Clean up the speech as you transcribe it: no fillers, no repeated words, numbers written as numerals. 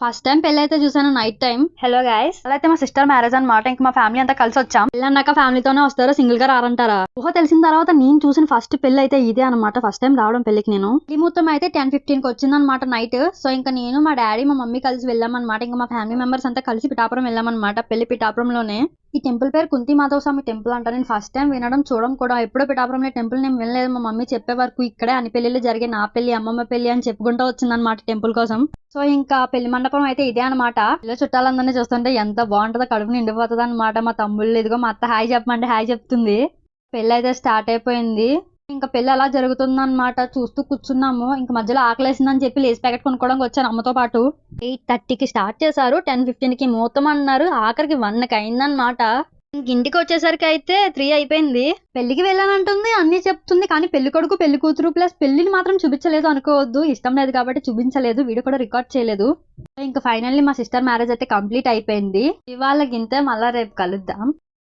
First time పెళ్లి అయితే చూసాను నైట్ టైం. హలో గైస్, అలా అయితే మా సిస్టర్ మ్యారేజ్ అనమాట. ఇంకా మా ఫ్యామిలీ అంతా కలిసి వచ్చాం. పెళ్లి అన్నాక ఫ్యామిలీతోనే వస్తారో సింగిల్ గా రారంటారా? ఊహ తెలిసిన తర్వాత నేను చూసిన ఫస్ట్ పెళ్లి అయితే ఇదే అనమాట. ఫస్ట్ టైం రావడం పెళ్లికి నేను. ఈ ముహూర్తం అయితే 10:15 కి వచ్చిందనమాట నైట్. సో ఇంకా నేను మా డాడీ మా మమ్మీ కలిసి వెళ్ళామన్నమాట. ఇంకా మా ఫ్యామిలీ మెంబర్స్ అంతా కలిసి పిఠాపురం వెళ్ళామన్నమాట. పెళ్లి పిఠాపురంలోనే. ఈ టెంపుల్ పేరు కుంతి మాధవ స్వామి టెంపుల్ అంట. నేను ఫస్ట్ టైం వినడం చూడడం కూడా. ఎప్పుడో పిఠాపురంలో టెంపుల్ నేను వినలేదు. మా మమ్మీ చెప్పే వరకు ఇక్కడే అన్ని పెళ్లిళ్ళు జరిగే, నా పెళ్లి అమ్మమ్మ పెళ్లి అని చెప్పుకుంటూ వచ్చిందనమాట టెంపుల్ కోసం. సో ఇంకా పెళ్లి మండపం అయితే ఇదే అనమాట. ఇలా చుట్టాలందరినీ చూస్తుంటే ఎంత బాగుంటుందో, కడుపు నిండిపోతుంది అనమాట. మా తమ్ముళ్ళు ఇదిగో మా అత్త హాయ్ చెప్పమంటే హాయ్ చెప్తుంది. పెళ్లి అయితే స్టార్ట్ అయిపోయింది. ఇంకా పెళ్లి అలా జరుగుతుంది అనమాట. చూస్తూ కూర్చున్నాము. ఇంకా మధ్యలో ఆకలేసిందని చెప్పి లేస్ ప్యాకెట్ కొనుక్కోవడానికి వచ్చాను అమ్మతో పాటు. 8:30కి స్టార్ట్ చేశారు. 10:15కి మూతం అన్నారు. ఆఖరికి 1కి అయిందనమాట. ఇంటికి వచ్చేసరికి అయితే 3 అయిపోయింది. పెళ్లికి వెళ్ళానంటుంది, అన్ని చెప్తుంది. కానీ పెళ్లి కొడుకు పెళ్లి కూతురు ప్లస్ పెళ్లిని మాత్రం చూపించలేదు అనుకోవద్దు. ఇష్టం లేదు కాబట్టి చూపించలేదు. వీడియో కూడా రికార్డ్ చేయలేదు. ఇంకా ఫైనల్లీ మా సిస్టర్ మ్యారేజ్ అయితే కంప్లీట్ అయిపోయింది. ఇవాళ గింతే, మళ్ళా రేపు కలుద్దాం.